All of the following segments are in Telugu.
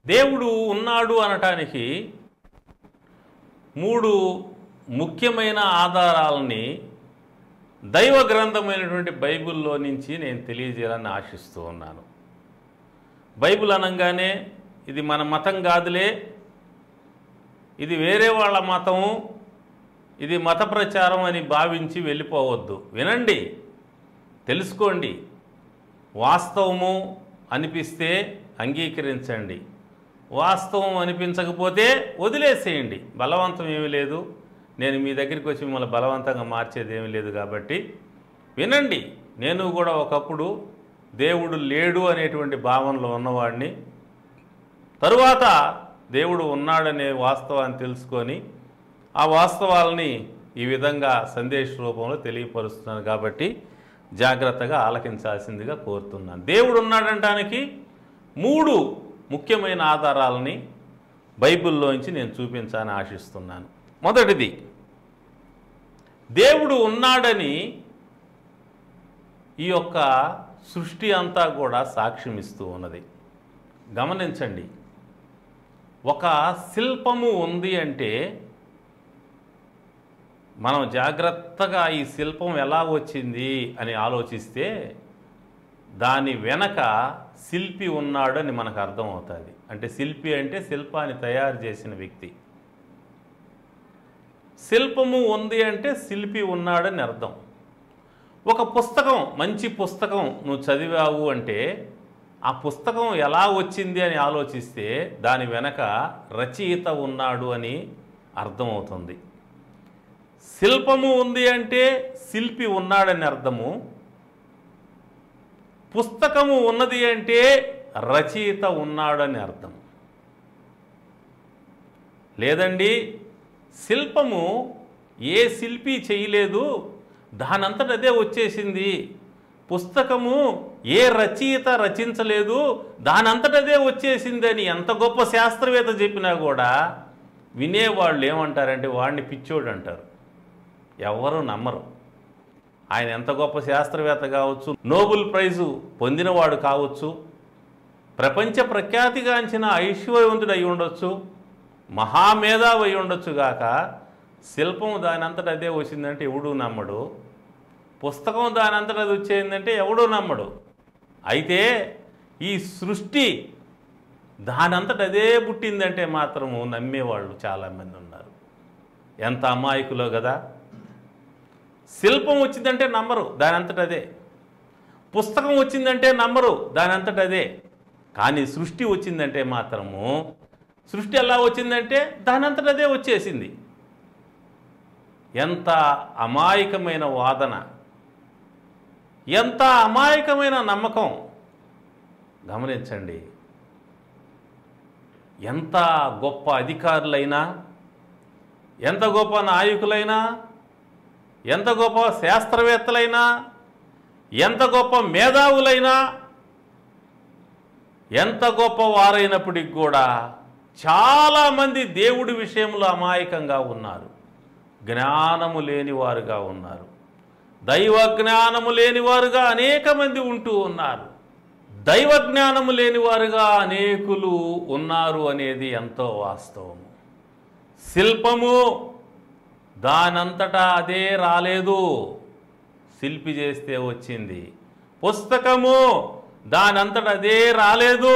దేవుడు ఉన్నాడు అనటానికి 3 ముఖ్యమైన ఆధారాలని దైవ గ్రంథమైనటువంటి బైబిల్లో నుంచి నేను తెలియజేయాలని ఆశిస్తూ ఉన్నాను. బైబిల్ అనగానే ఇది మన మతం కాదులే, ఇది వేరే వాళ్ళ మతము, ఇది మత ప్రచారం అని భావించి వెళ్ళిపోవద్దు. వినండి, తెలుసుకోండి, వాస్తవము అనిపిస్తే అంగీకరించండి, వాస్తవం అనిపించకపోతే వదిలేసేయండి. బలవంతం ఏమీ లేదు, నేను మీ దగ్గరికి వచ్చి మిమ్మల్ని బలవంతంగా మార్చేది ఏమీ లేదు. కాబట్టి వినండి. నేను కూడా ఒకప్పుడు దేవుడు లేడు అనేటువంటి భావనలో ఉన్నవాడిని. తరువాత దేవుడు ఉన్నాడనే వాస్తవాన్ని తెలుసుకొని ఆ వాస్తవాలని ఈ విధంగా సందేశ రూపంలో తెలియపరుస్తున్నాను. కాబట్టి జాగ్రత్తగా ఆలకించాల్సిందిగా కోరుతున్నాను. దేవుడు ఉన్నాడంటానికి 3 ముఖ్యమైన ఆధారాలని బైబిల్లోంచి నేను చూపించాలని ఆశిస్తున్నాను. మొదటిది, దేవుడు ఉన్నాడని ఈ యొక్క సృష్టి అంతా కూడా సాక్ష్యమిస్తూ ఉన్నది. గమనించండి, ఒక శిల్పము ఉంది అంటే మనం జాగ్రత్తగా ఈ శిల్పం ఎలా వచ్చింది అని ఆలోచిస్తే దాని వెనక శిల్పి ఉన్నాడని మనకు అర్థమవుతుంది. అంటే శిల్పి అంటే శిల్పాన్ని తయారు చేసిన వ్యక్తి. శిల్పము ఉంది అంటే శిల్పి ఉన్నాడని అర్థం. ఒక పుస్తకం, మంచి పుస్తకం నువ్వు చదివావు అంటే ఆ పుస్తకం ఎలా వచ్చింది అని ఆలోచిస్తే దాని వెనక రచయిత ఉన్నాడు అని అర్థమవుతుంది. శిల్పము ఉంది అంటే శిల్పి ఉన్నాడని అర్థము, పుస్తకము ఉన్నది అంటే రచయిత ఉన్నాడని అర్థం. లేదండి, శిల్పము ఏ శిల్పి చేయలేదు, దానంతట అదే వచ్చేసింది. పుస్తకము ఏ రచయిత రచించలేదు, దానంతట అదే వచ్చేసింది అని ఎంత గొప్ప శాస్త్రవేత్త చెప్పినా కూడా వినేవాళ్ళు ఏమంటారంటే వాడిని పిచ్చోడు అంటారు. ఎవరు నమ్మరు. ఆయన ఎంత గొప్ప శాస్త్రవేత్త కావచ్చు, నోబెల్ ప్రైజు పొందినవాడు కావచ్చు, ప్రపంచ ప్రఖ్యాతిగాంచిన ఐశ్వర్యవంతుడు అయి ఉండొచ్చు, మహామేధావి అయి ఉండొచ్చు గాక, శిల్పం దానంతట అదే వచ్చిందంటే ఎవడూ నమ్మడు. పుస్తకం దానంతట అది వచ్చేందంటే ఎవడూ నమ్మడు. అయితే ఈ సృష్టి దానంతట అదే పుట్టిందంటే మాత్రము నమ్మేవాళ్ళు చాలామంది ఉన్నారు. ఎంత అమాయకులో కదా. శిల్పం వచ్చిందంటే నమ్మరు, దానంతట అదే. పుస్తకం వచ్చిందంటే నమ్మరు, దానంతట అదే. కానీ సృష్టి వచ్చిందంటే మాత్రము, సృష్టి ఎలా వచ్చిందంటే దానంతట అదే వచ్చేసింది. ఎంత అమాయకమైన వాదన, ఎంత అమాయకమైన నమ్మకం. గమనించండి, ఎంత గొప్ప అధికారులైనా, ఎంత గొప్ప నాయకులైనా, ఎంత గొప్ప శాస్త్రవేత్తలైనా, ఎంత గొప్ప మేధావులైనా, ఎంత గొప్ప వారైనప్పటికి కూడా చాలామంది దేవుడి విషయంలో అమాయకంగా ఉన్నారు, జ్ఞానము లేనివారుగా ఉన్నారు, దైవ జ్ఞానము లేనివారుగా అనేక మంది ఉంటూ ఉన్నారు. దైవ జ్ఞానము లేనివారుగా అనేకులు ఉన్నారు అనేది ఎంతో వాస్తవము. శిల్పము దానంతటా అదే రాలేదు, శిల్పి చేస్తే వచ్చింది. పుస్తకము దానంతటా అదే రాలేదు,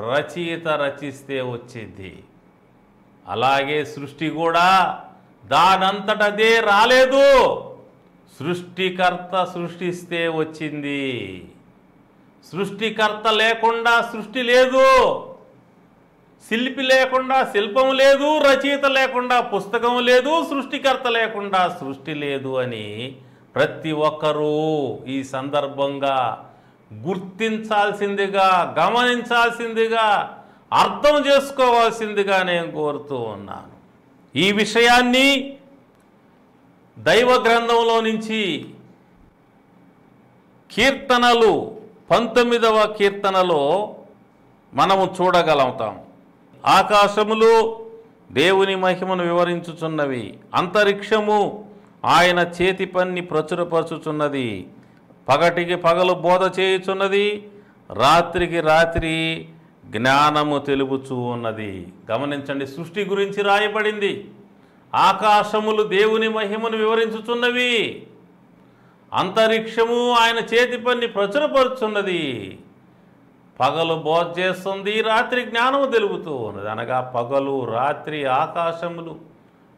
రచయిత రచిస్తే వచ్చింది. అలాగే సృష్టి కూడా దానంతటా అదే రాలేదు, సృష్టికర్త సృష్టిస్తే వచ్చింది. సృష్టికర్త లేకుండా సృష్టి లేదు, శిల్పి లేకుండా శిల్పం లేదు, రచయిత లేకుండా పుస్తకం లేదు, సృష్టికర్త లేకుండా సృష్టి లేదు అని ప్రతి ఒక్కరూ ఈ సందర్భంగా గుర్తించాల్సిందిగా, గమనించాల్సిందిగా, అర్థం చేసుకోవాల్సిందిగా నేను కోరుతూ ఉన్నాను. ఈ విషయాన్ని దైవ గ్రంథంలో నుంచి కీర్తనలు 19వ కీర్తనలో మనము చూడగలుగుతాం. ఆకాశములు దేవుని మహిమను వివరించుచున్నవి, అంతరిక్షము ఆయన చేతి పని ప్రచురపరచుచున్నది. పగటికి పగలు బోధ చేయుచున్నది, రాత్రికి రాత్రి జ్ఞానము తెలుపుచూ ఉన్నది. గమనించండి, సృష్టి గురించి రాయబడింది. ఆకాశములు దేవుని మహిమను వివరించుచున్నవి, అంతరిక్షము ఆయన చేతి పని ప్రచురపరుచున్నది. పగలు బోధ చేస్తుంది, రాత్రి జ్ఞానము తెలుపుతూ ఉన్నది. అనగా పగలు రాత్రి ఆకాశములు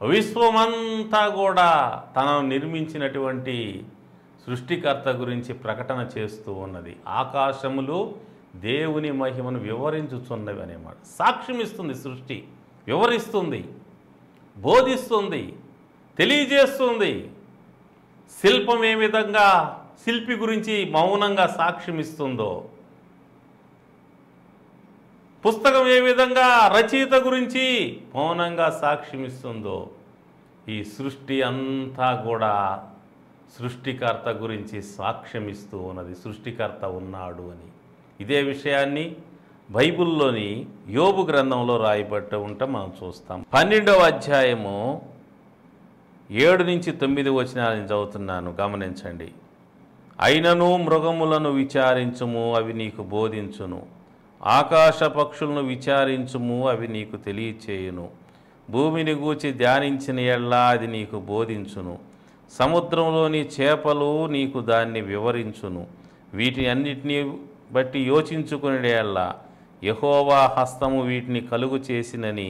విశ్వమంతా కూడా తనను నిర్మించినటువంటి సృష్టికర్త గురించి ప్రకటన చేస్తూ ఉన్నది. ఆకాశములు దేవుని మహిమను వివరించుచున్నవి అనేమాట. సాక్ష్యం ఇస్తుంది సృష్టి, వివరిస్తుంది, బోధిస్తుంది, తెలియజేస్తుంది. శిల్పం ఏ విధంగా శిల్పి గురించి మౌనంగా సాక్ష్యం ఇస్తుందో, పుస్తకం ఏ విధంగా రచయిత గురించి మౌనంగా సాక్ష్యం ఇస్తుందో, ఈ సృష్టి అంతా కూడా సృష్టికర్త గురించి సాక్ష్యం ఇస్తూ ఉన్నది. సృష్టికర్త ఉన్నాడు అని. ఇదే విషయాన్ని బైబిల్లోని యోబు గ్రంథంలో రాయబట్టి ఉంటే మనం చూస్తాం. 12వ అధ్యాయము 7 నుంచి 9 వచనాలను చదువుతున్నాను, గమనించండి. అయినను మృగములను విచారించుము, అవి నీకు బోధించును. ఆకాశ పక్షులను విచారించుము, అవి నీకు తెలియచేయును. భూమిని గూర్చి ధ్యానించిన ఎల్లా అది నీకు బోధించును. సముద్రంలోని చేపలు నీకు దాన్ని వివరించును. వీటిని అన్నిటినీ బట్టి యోచించుకునేలా యెహోవా హస్తము వీటిని కలుగు చేసినని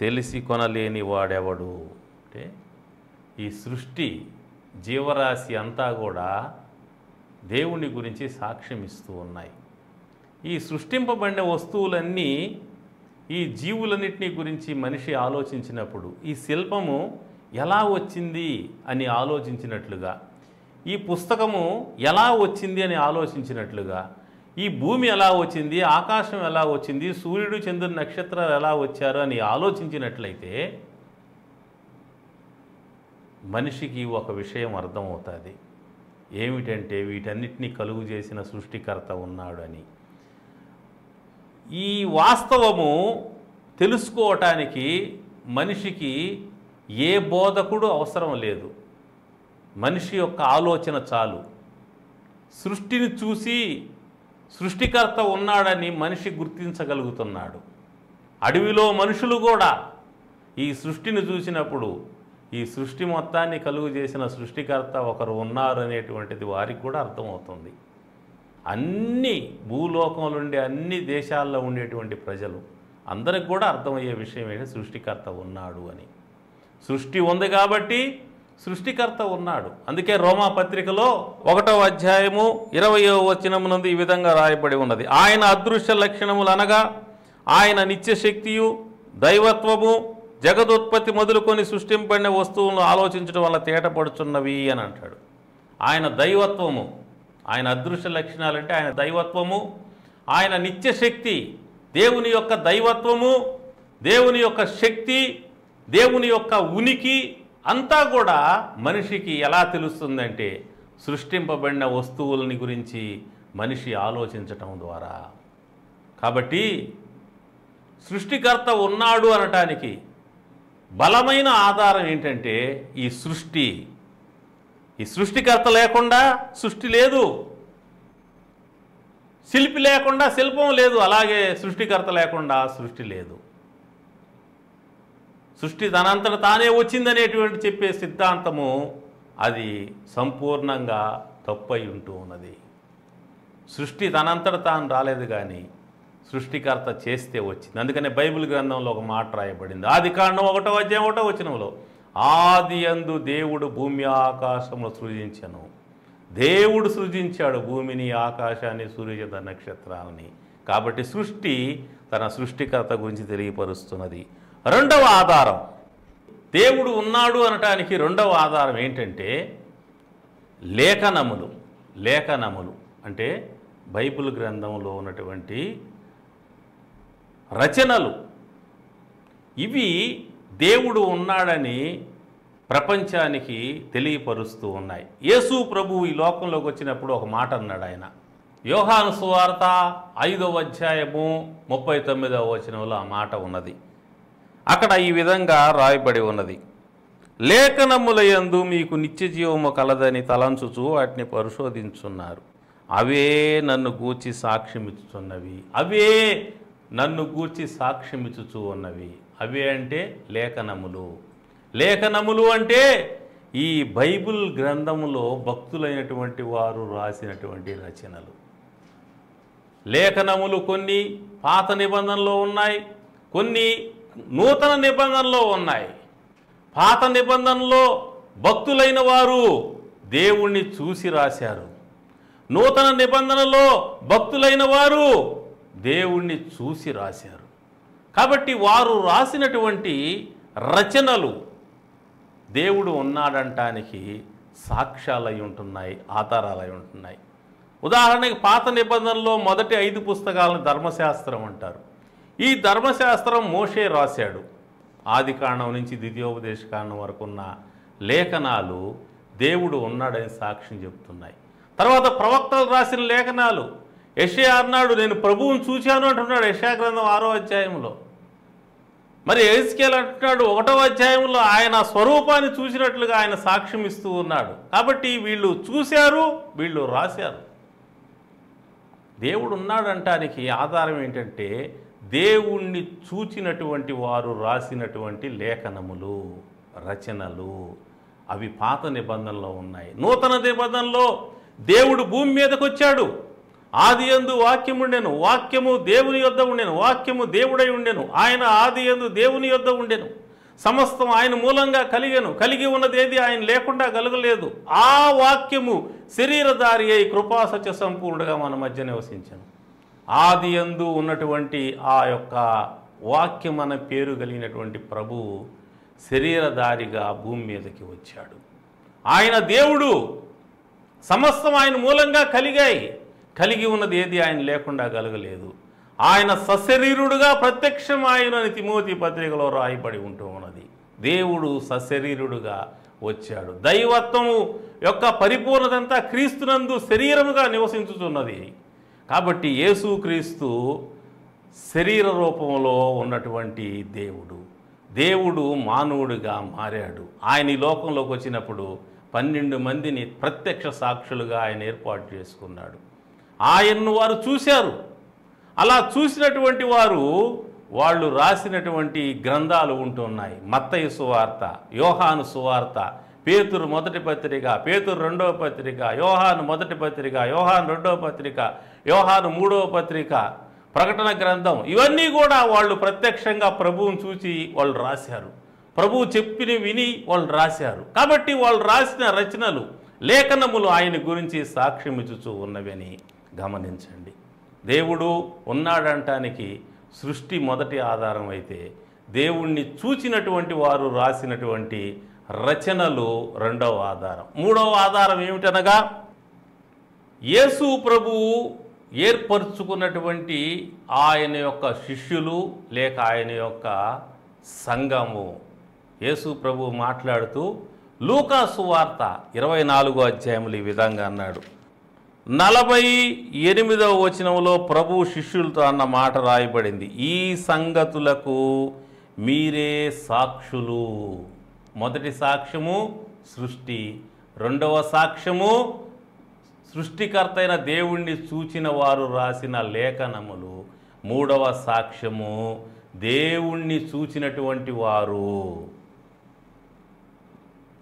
తెలిసి కొనలేని వాడెవడు. అంటే ఈ సృష్టి జీవరాశి అంతా కూడా దేవుని గురించి సాక్ష్యం ఇస్తూ ఉన్నాయి. ఈ సృష్టింపబడిన వస్తువులన్నీ ఈ జీవులన్నిటినీ గురించి మనిషి ఆలోచించినప్పుడు, ఈ శిల్పము ఎలా వచ్చింది అని ఆలోచించినట్లుగా, ఈ పుస్తకము ఎలా వచ్చింది అని ఆలోచించినట్లుగా, ఈ భూమి ఎలా వచ్చింది, ఆకాశం ఎలా వచ్చింది, సూర్యుడు చంద్రుడు నక్షత్రాలు ఎలా వచ్చారు అని ఆలోచించినట్లయితే మనిషికి ఒక విషయం అర్థమవుతుంది. ఏమిటంటే వీటన్నిటినీ కలుగు చేసిన సృష్టికర్త ఉన్నాడు అని. ఈ వాస్తవము తెలుసుకోవటానికి మనిషికి ఏ బోధకుడు అవసరం లేదు. మనిషి యొక్క ఆలోచన చాలు. సృష్టిని చూసి సృష్టికర్త ఉన్నాడని మనిషి గుర్తించగలుగుతున్నాడు. అడవిలో మనుషులు కూడా ఈ సృష్టిని చూసినప్పుడు ఈ సృష్టి మొత్తాన్ని కలుగు చేసిన సృష్టికర్త ఒకరు ఉన్నారు అనేటువంటిది వారికి కూడా అర్థమవుతుంది. అన్ని భూలోకంలో ఉండే అన్ని దేశాల్లో ఉండేటువంటి ప్రజలు అందరికి కూడా అర్థమయ్యే విషయం ఏంటంటే సృష్టికర్త ఉన్నాడు అని. సృష్టి ఉంది కాబట్టి సృష్టికర్త ఉన్నాడు. అందుకే రోమా పత్రికలో 1వ అధ్యాయము 20వ వచనమునందు ఈ విధంగా రాయబడి ఉన్నది. ఆయన అదృశ్య లక్షణములు అనగా ఆయన నిత్యశక్తియు దైవత్వము జగదుత్పత్తి మొదలుకొని సృష్టింపబడిన వస్తువులను ఆలోచించడం వల్ల తేటపడుచున్నవి అని అంటాడు. ఆయన దైవత్వము, ఆయన అదృశ్య లక్షణాలంటే ఆయన దైవత్వము, ఆయన నిత్యశక్తి, దేవుని యొక్క దైవత్వము, దేవుని యొక్క శక్తి, దేవుని యొక్క ఉనికి అంతా కూడా మనిషికి ఎలా తెలుస్తుందంటే సృష్టింపబడిన వస్తువులని గురించి మనిషి ఆలోచించటం ద్వారా. కాబట్టి సృష్టికర్త ఉన్నాడు అనటానికి బలమైన ఆధారం ఏంటంటే ఈ సృష్టి. ఈ సృష్టికర్త లేకుండా సృష్టి లేదు, శిల్పి లేకుండా శిల్పం లేదు, అలాగే సృష్టికర్త లేకుండా సృష్టి లేదు. సృష్టి తనంతట తానే వచ్చిందనేటువంటి చెప్పే సిద్ధాంతము అది సంపూర్ణంగా తప్పై ఉంటూ ఉన్నది. సృష్టి తనంతట తాను రాలేదు, కానీ సృష్టికర్త చేస్తే వచ్చింది. అందుకనే బైబిల్ గ్రంథంలో ఒక మాట రాయబడింది. ఆదికాండం 1వ అధ్యాయం 1వ వచనంలో ఆది యందు దేవుడు భూమి ఆకాశమును సృజించెను. దేవుడు సృజించాడు భూమిని, ఆకాశాన్ని, సూర్యచంద్ర నక్షత్రాలని. కాబట్టి సృష్టి తన సృష్టికర్త గురించి తెలియపరుస్తున్నది. రెండవ ఆధారం, దేవుడు ఉన్నాడు అనటానికి రెండవ ఆధారం ఏంటంటే లేఖనములు. లేఖనములు అంటే బైబిల్ గ్రంథంలో ఉన్నటువంటి రచనలు. ఇవి దేవుడు ఉన్నాడని ప్రపంచానికి తెలియపరుస్తూ ఉన్నాయి. యేసు ప్రభువు ఈ లోకంలోకి వచ్చినప్పుడు ఒక మాట అన్నాడు ఆయన. యోహాను సువార్త 5వ అధ్యాయము 39వ వచనంలో ఆ మాట ఉన్నది. అక్కడ ఈ విధంగా రాయబడి ఉన్నది. లేఖనములయందు మీకు నిత్యజీవము కలదని తలంచుచు వాటిని పరిశోధించున్నారు. అవే నన్ను గూర్చి సాక్ష్యం ఇస్తున్నవి. అవే నన్ను గూర్చి సాక్ష్యమిచ్చుచూ ఉన్నవి. అవి అంటే లేఖనములు. లేఖనములు అంటే ఈ బైబిల్ గ్రంథములో భక్తులైనటువంటి వారు రాసినటువంటి రచనలు. లేఖనములు కొన్ని పాత నిబంధనలో ఉన్నాయి, కొన్ని నూతన నిబంధనలో ఉన్నాయి. పాత నిబంధనలో భక్తులైన వారు దేవుణ్ణి చూసి రాశారు. నూతన నిబంధనలో భక్తులైన వారు దేవుణ్ణి చూసి రాశారు. కాబట్టి వారు రాసినటువంటి రచనలు దేవుడు ఉన్నాడంటానికి సాక్ష్యాలై ఉంటున్నాయి, ఆధారాలై ఉంటున్నాయి. ఉదాహరణకి పాత నిబంధనలో మొదటి 5 పుస్తకాలను ధర్మశాస్త్రం అంటారు. ఈ ధర్మశాస్త్రం మోషే రాశాడు. ఆదికాండం నుంచి ద్వితీయోపదేశకాండం వరకు ఉన్న లేఖనాలు దేవుడు ఉన్నాడని సాక్ష్యం చెప్తున్నాయి. తర్వాత ప్రవక్తలు రాసిన లేఖనాలు, యెషయా అన్నాడు నేను ప్రభువుని చూశాను అంటున్నాడు యెషయా గ్రంథం 6వ అధ్యాయంలో. మరి ఎహెజ్కేలు అంటున్నాడు 1వ అధ్యాయంలో ఆయన స్వరూపాన్ని చూసినట్లుగా ఆయన సాక్ష్యం ఇస్తూ ఉన్నాడు. కాబట్టి వీళ్ళు చూశారు, వీళ్ళు రాశారు. దేవుడు ఉన్నాడంటానికి ఆధారం ఏంటంటే దేవుణ్ణి చూచినటువంటి వారు రాసినటువంటి లేఖనములు, రచనలు. అవి పాత నిబంధనలో ఉన్నాయి. నూతన నిబంధనలో దేవుడు భూమి మీదకి వచ్చాడు. ఆదియందు వాక్యము ఉండెను, వాక్యము దేవుని యొద్ద ఉండెను, వాక్యము దేవుడై ఉండెను, ఆయన ఆదియందు దేవుని యొద్ద ఉండెను, సమస్తం ఆయన మూలంగా కలిగెను, కలిగి ఉన్నది ఏది ఆయన లేకుండా కలగలేదు. ఆ వాక్యము శరీరధారి అయి కృపాసత్య సంపూర్ణుడుగా మన మధ్య నివసించను. ఆదియందు ఉన్నటువంటి ఆ యొక్క వాక్యం అనే పేరు కలిగినటువంటి ప్రభువు శరీరధారిగా భూమి మీదకి వచ్చాడు. ఆయన దేవుడు, సమస్తం ఆయన మూలంగా కలిగాయి, కలిగి ఉన్నది ఏది ఆయన లేకుండా కలగలేదు. ఆయన సశరీరుడుగా ప్రత్యక్షమాయనని తిమోతి పత్రికలో రాయబడి ఉంటూ ఉన్నది. దేవుడు సశరీరుడుగా వచ్చాడు. దైవత్వము యొక్క పరిపూర్ణతంతా క్రీస్తునందు శరీరముగా నివసించుతున్నది. కాబట్టి యేసుక్రీస్తు శరీర రూపంలో ఉన్నటువంటి దేవుడు మానవుడిగా మారాడు. ఆయన ఈ లోకంలోకి వచ్చినప్పుడు 12 మందిని ప్రత్యక్ష సాక్షులుగా ఆయన ఏర్పాటు చేసుకున్నాడు. ఆయన్ను వారు చూశారు. అలా చూసినటువంటి వారు వాళ్ళు రాసినటువంటి గ్రంథాలు ఉంటున్నాయి. మత్తయి సువార్త, యోహాను సువార్త, పేతురు మొదటి పత్రిక, పేతురు 2వ పత్రిక, యోహాను మొదటి పత్రిక, యోహాను 2వ పత్రిక, యోహాను 3వ పత్రిక, ప్రకటన గ్రంథం, ఇవన్నీ కూడా వాళ్ళు ప్రత్యక్షంగా ప్రభువుని చూసి వాళ్ళు రాశారు. ప్రభువు చెప్పిన విని వాళ్ళు రాశారు. కాబట్టి వాళ్ళు రాసిన రచనలు, లేఖనములు ఆయన గురించి సాక్ష్యమిచ్చుచూ ఉన్నవని గమనించండి. దేవుడు ఉన్నాడంటానికి సృష్టి మొదటి ఆధారం అయితే, దేవుణ్ణి చూచినటువంటి వారు రాసినటువంటి రచనలు రెండవ ఆధారం. మూడవ ఆధారం ఏమిటనగా యేసు ప్రభువు ఏర్పరచుకున్నటువంటి ఆయన యొక్క శిష్యులు లేక ఆయన యొక్క సంఘము. యేసు ప్రభువు మాట్లాడుతూ లూకా సువార్త 24వ అధ్యాయంలో ఈ విధంగా అన్నాడు. 48వ వచనంలో ప్రభు శిష్యులతో అన్న మాట రాయబడింది. ఈ సంగతులకు మీరే సాక్షులు. మొదటి సాక్ష్యము సృష్టి, రెండవ సాక్ష్యము సృష్టికర్త అయిన దేవుణ్ణి చూచిన వారు రాసిన లేఖనములు, మూడవ సాక్ష్యము దేవుణ్ణి చూచినటువంటి వారు.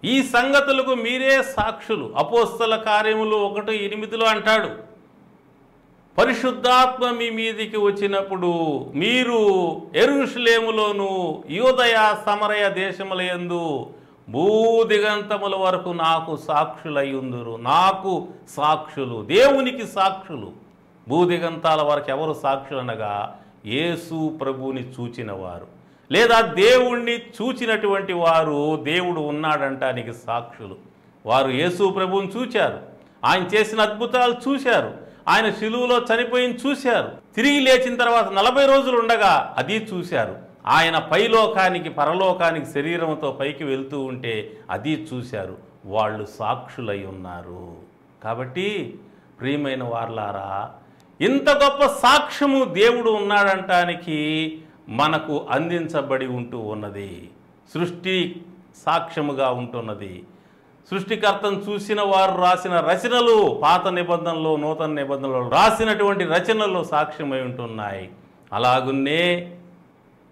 ఈ సంగతులకు మీరే సాక్షులు. అపోస్తల కార్యములు 1:8 అంటాడు, పరిశుద్ధాత్మ మీ మీదికి వచ్చినప్పుడు మీరు యెరూషలేములోను యూదయ సమరయ దేశములయందు భూదిగంతముల వరకు నాకు సాక్షులయ్యుందురు. నాకు సాక్షులు, దేవునికి సాక్షులు. భూదిగంతాల వరకు ఎవరు సాక్షులు అనగా యేసు ప్రభువుని చూచిన వారు లేదా దేవుణ్ణి చూచినటువంటి వారు దేవుడు ఉన్నాడంటానికి సాక్షులు. వారు యేసు ప్రభువుని చూశారు, ఆయన చేసిన అద్భుతాలు చూశారు, ఆయన శిలువలో చనిపోయిన చూశారు, తిరిగి లేచిన తర్వాత 40 రోజులు ఉండగా అది చూశారు, ఆయన పైలోకానికి పరలోకానికి శరీరంతో పైకి వెళ్తూ ఉంటే అది చూశారు. వాళ్ళు సాక్షులై ఉన్నారు. కాబట్టి ప్రియమైన వారలారా, ఇంత గొప్ప సాక్ష్యము దేవుడు ఉన్నాడంటానికి మనకు అందించబడి ఉంటూ ఉన్నది. సృష్టి సాక్ష్యముగా ఉంటున్నది. సృష్టికర్తను చూసిన వారు రాసిన రచనలు, పాత నిబంధనలో నూతన నిబంధనలో రాసినటువంటి రచనలు సాక్ష్యమై ఉంటున్నాయి. అలాగున్నే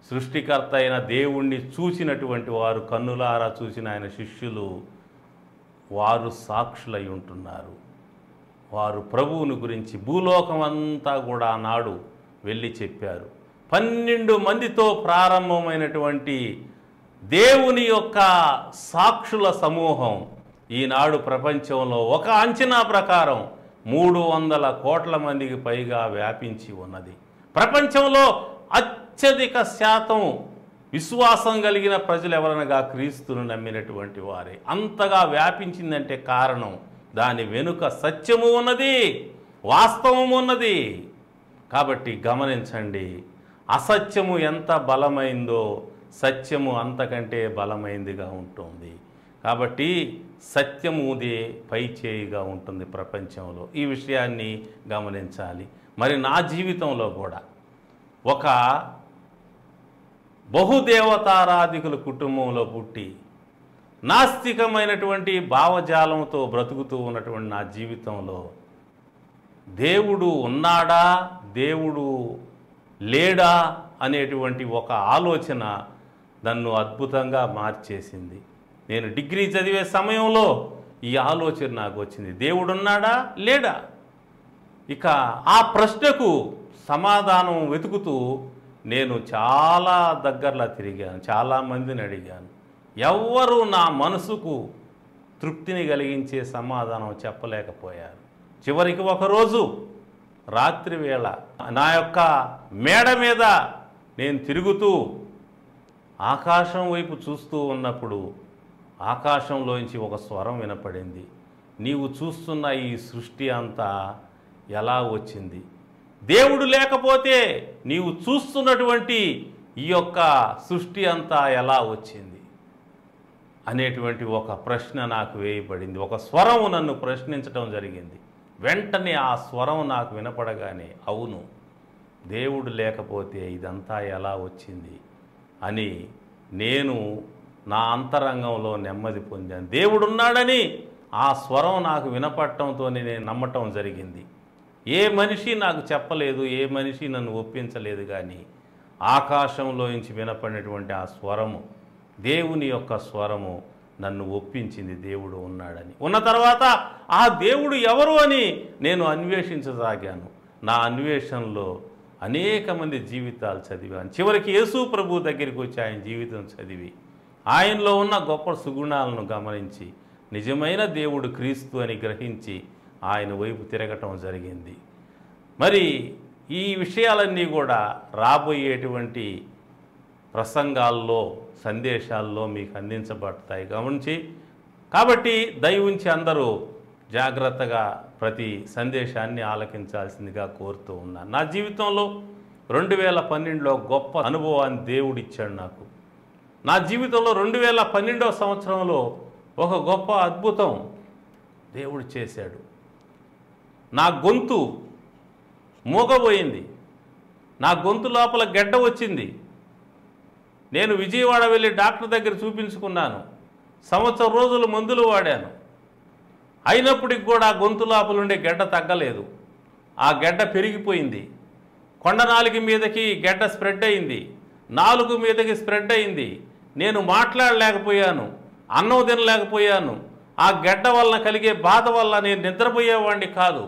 సృష్టికర్త అయిన దేవుణ్ణి చూసినటువంటి వారు, కన్నులారా చూసిన ఆయన శిష్యులు, వారు సాక్షులై ఉంటున్నారు. వారు ప్రభువుని గురించి భూలోకం అంతా కూడా ఆనాడు వెళ్ళి చెప్పారు. 12 మందితో ప్రారంభమైనటువంటి దేవుని యొక్క సాక్షుల సమూహం ఈనాడు ప్రపంచంలో ఒక అంచనా ప్రకారం 300 కోట్ల మందికి పైగా వ్యాపించి ఉన్నది. ప్రపంచంలో అత్యధిక శాతం విశ్వాసం కలిగిన ప్రజలు ఎవరనగా క్రీస్తును నమ్మినటువంటి వారే. అంతగా వ్యాపించిందంటే కారణం దాని వెనుక సత్యము ఉన్నది, వాస్తవము ఉన్నది. కాబట్టి గమనించండి, అసత్యము ఎంత బలమైందో సత్యము అంతకంటే బలమైందిగా ఉంటుంది. కాబట్టి సత్యముదే పై చేయిగా ఉంటుంది ప్రపంచంలో. ఈ విషయాన్ని గమనించాలి. మరి నా జీవితంలో కూడా ఒక బహుదేవతారాధికుల కుటుంబంలో పుట్టి నాస్తికమైనటువంటి భావజాలంతో బ్రతుకుతూ ఉన్నటువంటి నా జీవితంలో దేవుడు ఉన్నాడా, దేవుడు లేడా అనేటువంటి ఒక ఆలోచన నన్ను అద్భుతంగా మార్చేసింది. నేను డిగ్రీ చదివే సమయంలో ఈ ఆలోచన నాకు వచ్చింది, దేవుడు ఉన్నాడా లేడా. ఇక ఆ ప్రశ్నకు సమాధానం వెతుకుతూ నేను చాలా దగ్గరలా తిరిగాను, చాలామందిని అడిగాను. ఎవ్వరూ నా మనసుకు తృప్తిని కలిగించే సమాధానం చెప్పలేకపోయారు. చివరికి ఒకరోజు రాత్రి వేళ నా యొక్క మేడ మీద నేను తిరుగుతూ ఆకాశం వైపు చూస్తూ ఉన్నప్పుడు ఆకాశంలోంచి ఒక స్వరం వినపడింది. నీవు చూస్తున్న ఈ సృష్టి అంతా ఎలా వచ్చింది? దేవుడు లేకపోతే నీవు చూస్తున్నటువంటి ఈ యొక్క సృష్టి అంతా ఎలా వచ్చింది అనేటువంటి ఒక ప్రశ్న నాకు వేయబడింది. ఒక స్వరం నన్ను ప్రశ్నించడం జరిగింది. వెంటనే ఆ స్వరం నాకు వినపడగానే, అవును, దేవుడు లేకపోతే ఇదంతా ఎలా వచ్చింది అని నేను నా అంతరంగంలో నెమ్మది పొందాను. దేవుడున్నాడని ఆ స్వరం నాకు వినపడటంతోనే నేను నమ్మటం జరిగింది. ఏ మనిషి నాకు చెప్పలేదు, ఏ మనిషి నన్ను ఒప్పించలేదు. కానీ ఆకాశంలోంచి వినపడినటువంటి ఆ స్వరము, దేవుని యొక్క స్వరము నన్ను ఒప్పించింది దేవుడు ఉన్నాడని. ఉన్న తర్వాత ఆ దేవుడు ఎవరు అని నేను అన్వేషించసాగాను. నా అన్వేషణలో అనేక మంది జీవితాలు చదివాను. చివరికి యేసు ప్రభు దగ్గరికి వచ్చి ఆయన జీవితం చదివి ఆయనలో ఉన్న గొప్ప సుగుణాలను గమనించి నిజమైన దేవుడు క్రీస్తు అని గ్రహించి ఆయన వైపు తిరగటం జరిగింది. మరి ఈ విషయాలన్నీ కూడా రాబోయేటువంటి ప్రసంగాల్లో, సందేశాల్లో మీకు అందించబడతాయి గమనించి. కాబట్టి దయవుంచి అందరూ జాగ్రత్తగా ప్రతి సందేశాన్ని ఆలకించాల్సిందిగా కోరుతూ ఉన్నాను. నా జీవితంలో 2012లో గొప్ప అనుభవాన్ని దేవుడిచ్చాడు నాకు. నా జీవితంలో 2012వ సంవత్సరంలో ఒక గొప్ప అద్భుతం దేవుడు చేశాడు. నా గొంతు మూగబోయింది, నా గొంతు లోపల గెడ్డ వచ్చింది. నేను విజయవాడ వెళ్ళి డాక్టర్ దగ్గర చూపించుకున్నాను. సంవత్సరం రోజులు మందులు వాడాను. అయినప్పటికి కూడా గొంతు లోపల ఉండే గెడ్డ తగ్గలేదు. ఆ గెడ్డ పెరిగిపోయింది. కొండ నాలుగు మీదకి గెడ్డ స్ప్రెడ్ అయింది, నాలుగు మీదకి స్ప్రెడ్ అయింది. నేను మాట్లాడలేకపోయాను, అన్నం తినలేకపోయాను. ఆ గెడ్డ వలన కలిగే బాధ వల్ల నేను నిద్రపోయేవాడిని కాదు.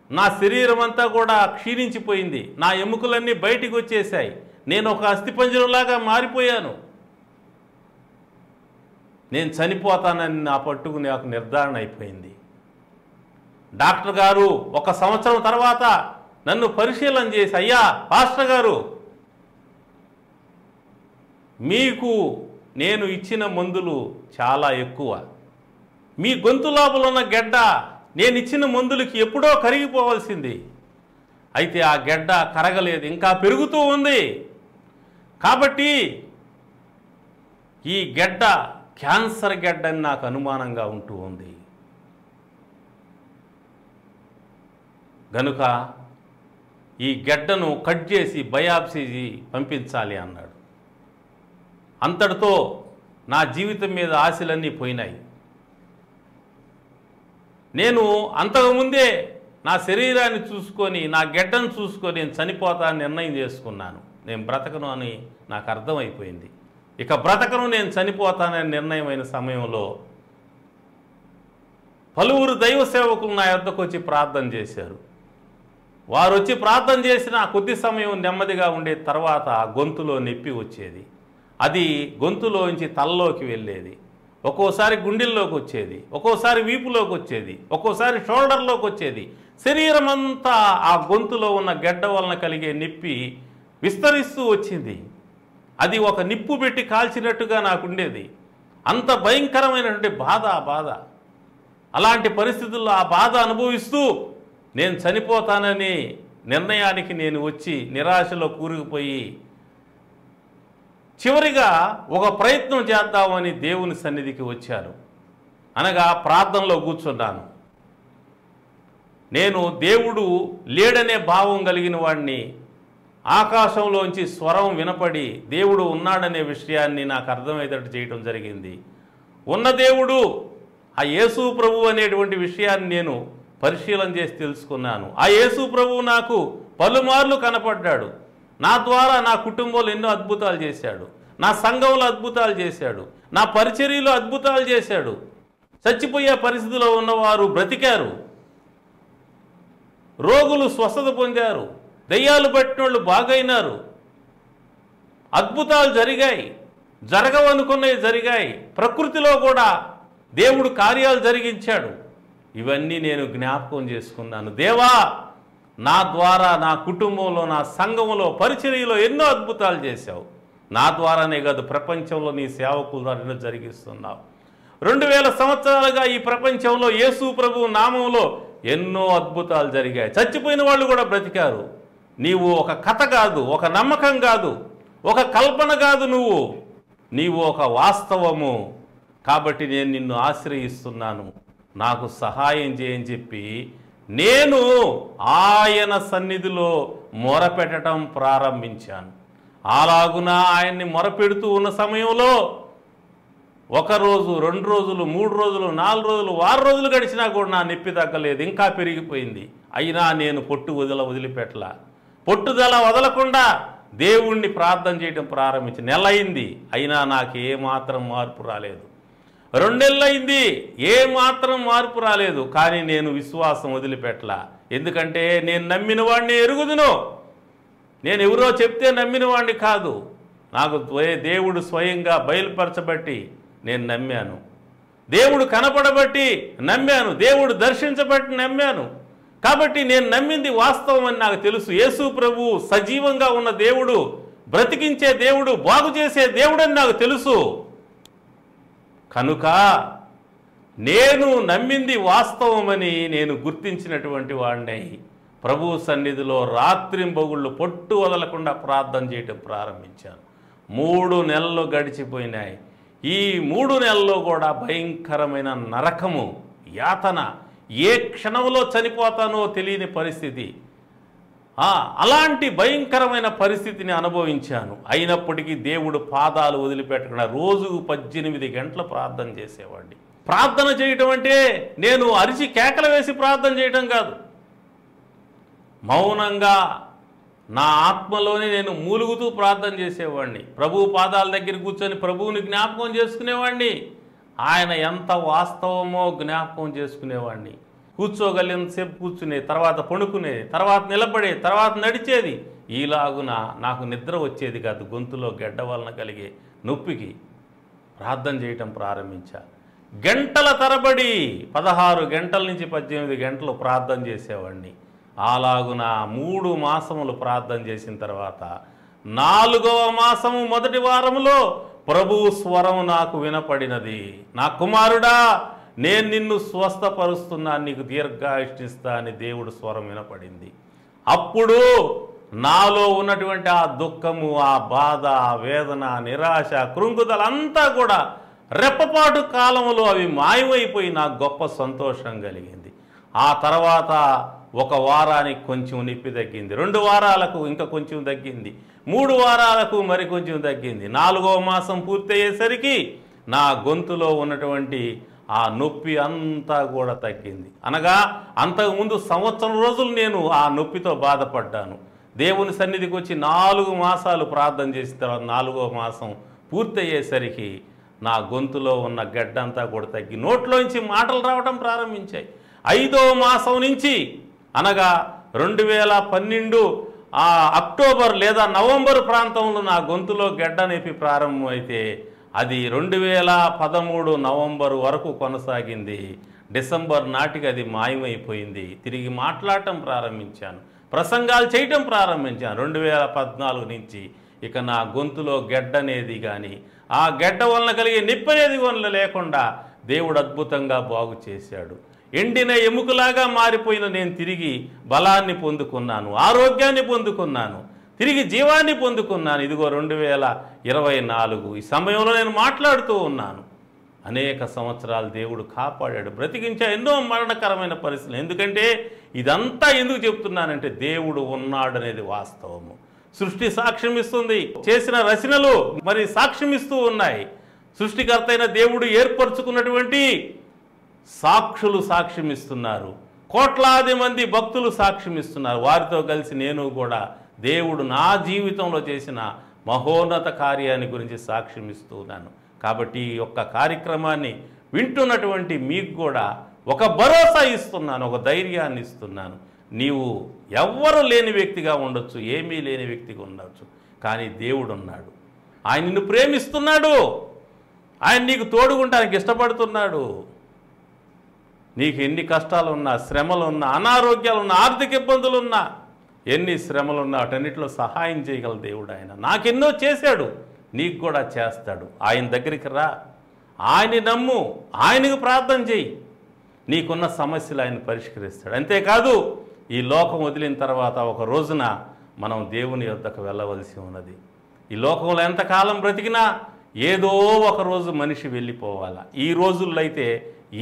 నా శరీరం అంతా కూడా క్షీణించిపోయింది. నా ఎముకలన్నీ బయటికి వచ్చేసాయి. నేను ఒక అస్థిపంజరంలాగా మారిపోయాను. నేను చనిపోతానని నా పట్టుకు నాకు నిర్ధారణ అయిపోయింది. డాక్టర్ గారు 1 సంవత్సరం తర్వాత నన్ను పరిశీలన చేసి, అయ్యా పాస్టర్ గారు, మీకు నేను ఇచ్చిన మందులు చాలా ఎక్కువ. మీ గొంతు లోపల ఉన్న గెడ్డ నేను ఇచ్చిన మందులకి ఎప్పుడో కరిగిపోవాల్సింది. అయితే ఆ గెడ్డ కరగలేదు, ఇంకా పెరుగుతూ ఉంది. కాబట్టి ఈ గెడ్డ క్యాన్సర్ గెడ్డ అని నాకు అనుమానంగా ఉంటూ ఉంది. గనుక ఈ గెడ్డను కట్ చేసి బయాప్సీ పంపించాలి అన్నాడు. అంతటితో నా జీవితం మీద ఆశలన్నీ పోయినాయి. నేను అంతకుముందే నా శరీరాన్ని చూసుకొని, నా గెడ్డను చూసుకొని నేను చనిపోతానని నిర్ణయం చేసుకున్నాను. నేను బ్రతకను అని నాకు అర్థమైపోయింది. ఇక బ్రతకను, నేను చనిపోతానని నిర్ణయమైన సమయంలో పలువురు దైవ సేవకులు నా యొద్దకు వచ్చి ప్రార్థన చేశారు. వారు వచ్చి ప్రార్థన చేసిన కొద్ది సమయం నెమ్మదిగా ఉండే తర్వాత గొంతులో నొప్పి వచ్చేది. అది గొంతులోంచి తలలోకి వెళ్ళేది, ఒక్కోసారి గుండెల్లోకి వచ్చేది, ఒక్కోసారి వీపులోకి వచ్చేది, ఒక్కోసారి షోల్డర్లోకి వచ్చేది. శరీరం అంతా ఆ గొంతులో ఉన్న గెడ్డ వలన కలిగే నొప్పి విస్తరిస్తూ వచ్చింది. అది ఒక నిప్పు పెట్టి కాల్చినట్టుగా నాకుండేది. అంత భయంకరమైనటువంటి బాధ. అలాంటి పరిస్థితుల్లో ఆ బాధ అనుభవిస్తూ నేను చనిపోతానని నిర్ణయానికి నేను వచ్చి నిరాశలో కూరుకుపోయి చివరిగా ఒక ప్రయత్నం చేద్దామని దేవుని సన్నిధికి వచ్చాను. అనగా ప్రార్థనలో కూర్చున్నాను. నేను దేవుడు లేడనే భావం కలిగిన వాడిని. ఆకాశంలోంచి స్వరం వినపడి దేవుడు ఉన్నాడనే విషయాన్ని నాకు అర్థమయ్యేటట్టు చేయడం జరిగింది. ఉన్న దేవుడు ఆ యేసు ప్రభు అనేటువంటి విషయాన్ని నేను పరిశీలన చేసి తెలుసుకున్నాను. ఆ యేసు ప్రభువు నాకు పలుమార్లు కనపడ్డాడు. నా ద్వారా నా కుటుంబంలో ఎన్నో అద్భుతాలు చేశాడు, నా సంఘంలో అద్భుతాలు చేశాడు, నా పరిచర్యలో అద్భుతాలు చేశాడు. చచ్చిపోయే పరిస్థితిలో ఉన్నవారు బ్రతికారు, రోగులు స్వస్థత పొందారు, దయ్యాలు పట్టిన వాళ్ళు బాగైనారు. అద్భుతాలు జరిగాయి, జరగవనుకున్నవి జరిగాయి. ప్రకృతిలో కూడా దేవుడు కార్యాలు జరిగించాడు. ఇవన్నీ నేను జ్ఞాపకం చేసుకున్నాను. దేవా, నా ద్వారా నా కుటుంబంలో, నా సంఘంలో, పరిచర్యలో ఎన్నో అద్భుతాలు చేశావు. నా ద్వారానే కాదు, ప్రపంచంలో నీ సేవకుల ద్వారా జరిగిస్తున్నావు. 2000 సంవత్సరాలుగా ఈ ప్రపంచంలో యేసు ప్రభువు నామంలో ఎన్నో అద్భుతాలు జరిగాయి. చచ్చిపోయిన వాళ్ళు కూడా బ్రతికారు. నీవు ఒక కథ కాదు, ఒక నమ్మకం కాదు, ఒక కల్పన కాదు, నీవు ఒక వాస్తవము. కాబట్టి నేను నిన్ను ఆశ్రయిస్తున్నాను, నాకు సహాయం చేయని చెప్పి నేను ఆయన సన్నిధిలో మొరపెట్టడం ప్రారంభించాను. అలాగున ఆయన్ని మొరపెడుతూ ఉన్న సమయంలో 1 రోజు, 2 రోజులు, 3 రోజులు, 4 రోజులు, 6 రోజులు గడిచినా కూడా నా నొప్పి తగ్గలేదు, ఇంకా పెరిగిపోయింది. అయినా నేను వదిలిపెట్టలా. పట్టుదల వదలకుండా దేవుణ్ణి ప్రార్థన చేయడం ప్రారంభించి నెల అయింది. అయినా నాకు ఏమాత్రం మార్పు రాలేదు. 2 నెలలు అయింది, ఏమాత్రం మార్పు రాలేదు. కానీ నేను విశ్వాసం వదిలిపెట్టలా. ఎందుకంటే నేను నమ్మిన వాడిని ఎరుగుదును. నేను ఎవరో చెప్తే నమ్మిన వాడిని కాదు. నాకు దేవుడు స్వయంగా బయలుపరచబట్టి నేను నమ్మాను. దేవుడు కనపడబట్టి నమ్మాను. దేవుడు దర్శించబట్టి నమ్మాను. కాబట్టి నేను నమ్మింది వాస్తవం అని నాకు తెలుసు. యేసు ప్రభు సజీవంగా ఉన్న దేవుడు, బ్రతికించే దేవుడు, బాగు చేసే దేవుడు అని నాకు తెలుసు. కనుక నేను నమ్మింది వాస్తవమని నేను గుర్తించినటువంటి వాడిని ప్రభు సన్నిధిలో రాత్రింబగుళ్ళు పొట్టు వదలకుండా ప్రార్థన చేయటం ప్రారంభించాను. 3 నెలలు గడిచిపోయినాయి. ఈ 3 నెలల్లో కూడా భయంకరమైన నరకము, యాతన, ఏ క్షణంలో చనిపోతానో తెలియని పరిస్థితి, అలాంటి భయంకరమైన పరిస్థితిని అనుభవించాను. అయినప్పటికీ దేవుడు పాదాలు వదిలిపెట్టకుండా రోజుకు 18 గంటలు ప్రార్థన చేసేవాడిని. ప్రార్థన చేయటం అంటే నేను అరిచి కేకలు వేసి ప్రార్థన చేయటం కాదు. మౌనంగా నా ఆత్మలోనే నేను మూలుగుతూ ప్రార్థన చేసేవాడిని. ప్రభు పాదాల దగ్గర కూర్చొని ప్రభువుని జ్ఞాపకం చేసుకునేవాడిని. ఆయన ఎంత వాస్తవమో జ్ఞాపకం చేసుకునేవాడిని. కూర్చోగలిగినంతసేపు కూర్చునే, తర్వాత పడుకునే, తర్వాత నిలబడే, తర్వాత నడిచేది. ఈలాగున నాకు నిద్ర వచ్చేది కాదు. గొంతులో గెడ్డ వలన కలిగే నొప్పికి ప్రార్థన చేయటం ప్రారంభించా. గంటల తరబడి 16 గంటల నుంచి 18 గంటలు ప్రార్థన చేసేవాడిని. అలాగున 3 మాసములు ప్రార్థన చేసిన తర్వాత 4వ మాసము మొదటి వారములో ప్రభువు స్వరం నాకు వినపడినది. నా కుమారుడా, నేను నిన్ను స్వస్థపరుస్తున్నాను, నీకు దీర్ఘాయుష్నిస్తా అని దేవుడు స్వరం వినపడింది. అప్పుడు నాలో ఉన్నటువంటి ఆ దుఃఖము, ఆ బాధ, ఆ వేదన, నిరాశ, కృంగుదల అంతా కూడా రెప్పపాటు కాలంలో అవి మాయమైపోయి నాకు గొప్ప సంతోషం కలిగింది. ఆ తర్వాత 1 వారానికి కొంచెం నొప్పి తగ్గింది, 2 వారాలకు ఇంకా కొంచెం తగ్గింది, 3 వారాలకు మరి కొంచెం తగ్గింది. 4వ మాసం పూర్తయ్యేసరికి నా గొంతులో ఉన్నటువంటి ఆ నొప్పి అంతా కూడా తగ్గింది. అనగా అంతకుముందు సంవత్సరం రోజులు నేను ఆ నొప్పితో బాధపడ్డాను. దేవుని సన్నిధికి వచ్చి 4 మాసాలు ప్రార్థన చేసిన తర్వాత 4వ మాసం పూర్తయ్యేసరికి నా గొంతులో ఉన్న గడ్డంతా కూడా తగ్గి నోట్లోంచి మాటలు రావడం ప్రారంభించాయి. 5వ మాసం నుంచి అనగా 2012 అక్టోబర్ లేదా నవంబర్ ప్రాంతంలో నా గొంతులో గడ్డ నొప్పి ప్రారంభమైతే అది 2013 నవంబర్ వరకు కొనసాగింది. డిసెంబర్ నాటికి అది మాయమైపోయింది. తిరిగి మాట్లాడటం ప్రారంభించాను, ప్రసంగాలు చేయటం ప్రారంభించాను. 2014 నుంచి ఇక నా గొంతులో గెడ్డ అనేది కానీ ఆ గెడ్డ వలన కలిగే నొప్పి అనేది వలన లేకుండా దేవుడు అద్భుతంగా బాగు చేశాడు. ఎండిన ఎముకలాగా మారిపోయిన నేను తిరిగి బలాన్ని పొందుకున్నాను, ఆరోగ్యాన్ని పొందుకున్నాను, తిరిగి జీవాన్ని పొందుకున్నాను. ఇదిగో 2024 ఈ సమయంలో నేను మాట్లాడుతూ ఉన్నాను. అనేక సంవత్సరాలు దేవుడు కాపాడాడు, బ్రతికించా ఎన్నో మరణకరమైన పరిస్థితులు. ఎందుకంటే ఇదంతా ఎందుకు చెప్తున్నానంటే దేవుడు ఉన్నాడు అనేది వాస్తవము. సృష్టి సాక్ష్యం ఇస్తుంది, చేసిన రచనలు మరి సాక్ష్యం ఇస్తూ ఉన్నాయి. సృష్టికర్త అయిన దేవుడు ఏర్పరచుకున్నటువంటి సాక్షులు సాక్ష్యం ఇస్తున్నారు, కోట్లాది మంది భక్తులు సాక్ష్యం ఇస్తున్నారు. వారితో కలిసి నేను కూడా దేవుడు నా జీవితంలో చేసిన మహోన్నత కార్యాన్ని గురించి సాక్ష్యం ఇస్తూ ఉన్నాను. కాబట్టి ఈ యొక్క కార్యక్రమాన్ని వింటున్నటువంటి మీకు కూడా ఒక భరోసా ఇస్తున్నాను, ఒక ధైర్యాన్ని ఇస్తున్నాను. నీవు ఎవ్వరు లేని వ్యక్తిగా ఉండొచ్చు, ఏమీ లేని వ్యక్తిగా ఉండొచ్చు, కానీ దేవుడు ఉన్నాడు. ఆయన నిన్ను ప్రేమిస్తున్నాడు, ఆయన నీకు తోడుకుంటానికి ఇష్టపడుతున్నాడు. నీకు ఎన్ని కష్టాలున్నా, శ్రమలున్నా, అనారోగ్యాలున్నా, ఆర్థిక ఇబ్బందులున్నా, ఎన్ని శ్రమలున్నా వాటన్నిటిలో సహాయం చేయగల దేవుడు ఆయన. నాకెన్నో చేశాడు, నీకు కూడా చేస్తాడు. ఆయన దగ్గరికి రా, ఆయన్ని నమ్ము, ఆయనకు ప్రార్థన చేయి, నీకున్న సమస్యలు ఆయన పరిష్కరిస్తాడు. అంతేకాదు ఈ లోకం వదిలిన తర్వాత ఒక రోజున మనం దేవుని యొద్దకు వెళ్ళవలసి ఉన్నది. ఈ లోకంలో ఎంతకాలం బ్రతికినా ఏదో ఒక రోజు మనిషి వెళ్ళిపోవాలా. ఈ రోజుల్లో అయితే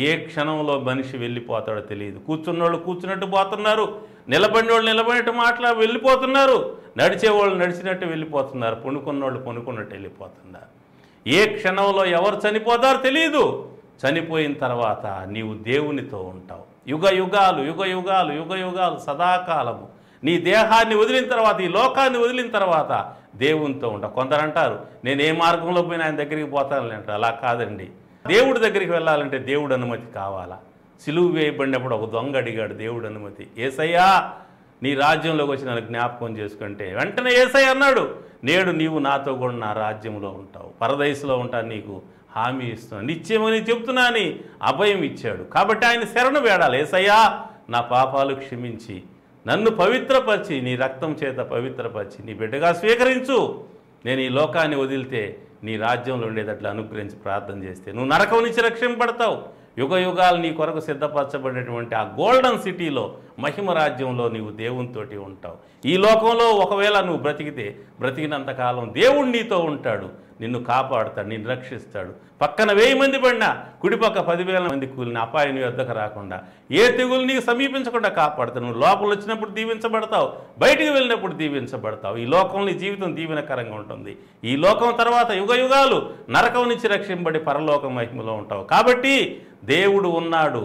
ఏ క్షణంలో మనిషి వెళ్ళిపోతాడో తెలియదు. కూర్చున్నోళ్ళు కూర్చున్నట్టు పోతున్నారు, నిలబడిన వాళ్ళు నిలబడినట్టు వెళ్ళిపోతున్నారు, నడిచేవాళ్ళు నడిచినట్టు వెళ్ళిపోతున్నారు, పనుకున్నోళ్ళు పనుకున్నట్టు వెళ్ళిపోతున్నారు. ఏ క్షణంలో ఎవరు చనిపోతారో తెలియదు. చనిపోయిన తర్వాత నీవు దేవునితో ఉంటావు. యుగ యుగాలు యుగ యుగాలు యుగ యుగాలు సదాకాలము నీ దేహాన్ని వదిలిన తర్వాత, ఈ లోకాన్ని వదిలిన తర్వాత దేవునితో ఉంటావు. కొందరు అంటారు నేను ఏ మార్గంలో పోయినా ఆయన దగ్గరికి పోతానని అంటారు. అలా కాదండి. దేవుడి దగ్గరికి వెళ్ళాలంటే దేవుడు అనుమతి కావాలా. సిలువు వేయబడినప్పుడు ఒక దొంగ అడిగాడు దేవుడు అనుమతి. యేసయ్యా నీ రాజ్యంలోకి వచ్చి నన్ను జ్ఞాపకం చేసుకుంటే వెంటనే యేసయ్య అన్నాడు, నేడు నీవు నాతో కూడా నా రాజ్యంలో ఉంటావు, పరదైసులో ఉంటాను, నీకు హామీ ఇస్తున్నాను, నిత్యమని చెప్తున్నాని అభయం ఇచ్చాడు. కాబట్టి ఆయన శరణు వేడాలి. యేసయ్యా నా పాపాలు క్షమించి నన్ను పవిత్రపరిచి నీ రక్తం చేత పవిత్రపరిచి నీ బిడ్డగా స్వీకరించు, నేను ఈ లోకాన్ని వదిలితే నీ రాజ్యంలో ఉండేటట్లు అనుగ్రహించి ప్రార్థన చేస్తే నువ్వు నరకం నుంచి రక్షింపబడతావు. యుగ యుగాలు నీ కొరకు సిద్ధపరచబడినటువంటి ఆ గోల్డెన్ సిటీలో మహిమ రాజ్యంలో నీవు దేవునితోటి ఉంటావు. ఈ లోకంలో ఒకవేళ నువ్వు బ్రతికినంతకాలం దేవుడు నీతో ఉంటాడు, నిన్ను కాపాడుతాడు, నిన్ను రక్షిస్తాడు. పక్కన 1000 మంది పడినా కుడిపక్క 10,000 మంది కూలిన అపాయం నీ వద్దకు రాకుండా, ఏ తెగులు నీకు సమీపించకుండా కాపాడుతావు. నువ్వు లోపల వచ్చినప్పుడు దీవించబడతావు, బయటికి వెళ్ళినప్పుడు దీవించబడతావు. ఈ లోకంలో నీ జీవితం దీవెనకరంగా ఉంటుంది. ఈ లోకం తర్వాత యుగ యుగాలు నరకం నుంచి రక్షింపబడి పరలోక మహిమలో ఉంటావు. కాబట్టి దేవుడు ఉన్నాడు,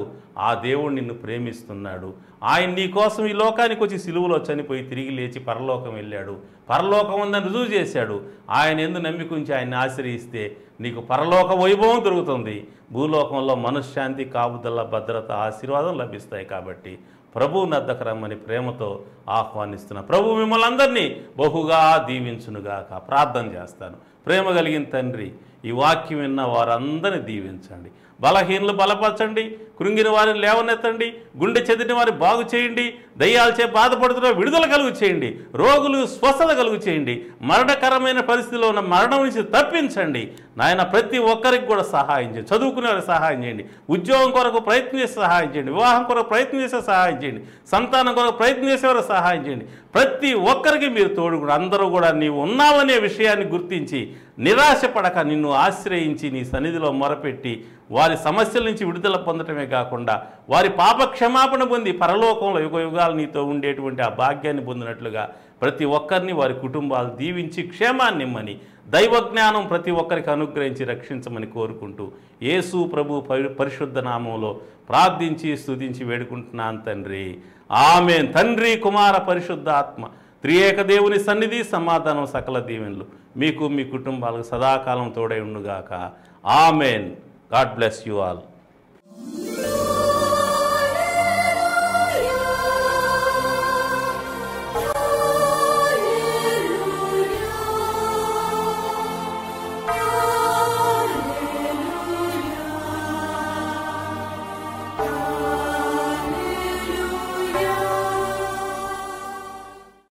ఆ దేవుడు నిన్ను ప్రేమిస్తున్నాడు. ఆయన నీ కోసం ఈ లోకానికి వచ్చి సిలువలో చనిపోయి తిరిగి లేచి పరలోకం వెళ్ళాడు, పరలోకం ఉందని రుజువు చేశాడు. ఆయన ఎందు నమ్మికుంచి ఆయన్ని ఆశ్రయిస్తే నీకు పరలోక వైభవం దొరుకుతుంది. భూలోకంలో మనశ్శాంతి, కాపుదల, భద్రత, ఆశీర్వాదం లభిస్తాయి. కాబట్టి ప్రభువు నద్దకు రమ్మని ప్రేమతో ఆహ్వానిస్తున్నా. ప్రభు మిమ్మల్ని అందరినీ బహుగా దీవించునుగాక. ప్రార్థన చేస్తాను. ప్రేమ కలిగిన తండ్రి, ఈ వాక్యం విన్న వారందరినీ దీవించండి. బలహీనలు బలపరచండి, కృంగిన వారిని లేవనెత్తండి, గుండె చెదిరిన వారిని బాగు చేయండి, దయ్యాలచే బాధపడుతున్న విడుదల కలుగు చేయండి, రోగులు స్వస్థత కలుగు చేయండి, మరణకరమైన పరిస్థితిలో ఉన్న మరణం నుంచి తప్పించండి. నాయన ప్రతి ఒక్కరికి కూడా సహాయం చేయండి. చదువుకునే వారికి సహాయం చేయండి, ఉద్యోగం కొరకు ప్రయత్నం చేసి సహాయం చేయండి, వివాహం కొరకు ప్రయత్నం చేసే సహాయం చేయండి, సంతానం కొరకు ప్రయత్నం చేసేవారికి సహాయం చేయండి. ప్రతి ఒక్కరికి మీరు తోడుగుడు. అందరూ కూడా నీవు ఉన్నావనే విషయాన్ని గుర్తించి నిరాశపడక నిన్ను ఆశ్రయించి నీ సన్నిధిలో మొరపెట్టి వారి సమస్యల నుంచి విడుదల పొందటమే కాకుండా వారి పాప క్షమాపణ పొంది పరలోకంలో యుగ యుగాలు నీతో ఉండేటువంటి ఆ భాగ్యాన్ని పొందినట్లుగా ప్రతి ఒక్కరిని వారి కుటుంబాలు దీవించి క్షేమాన్ని ఇమ్మని, దైవజ్ఞానం ప్రతి ఒక్కరికి అనుగ్రహించి రక్షించమని కోరుకుంటూ యేసు ప్రభు పరిశుద్ధ నామంలో ప్రార్థించి స్తుతించి వేడుకుంటున్నాను తండ్రి. ఆమేన్. తండ్రి, కుమార, పరిశుద్ధ ఆత్మ త్రియేక దేవుని సన్నిధి, సమాధానం, సకల దీవెనలు మీకు మీ కుటుంబాలకు సదాకాలం తోడై ఉండుగాక. Amen. God bless you all.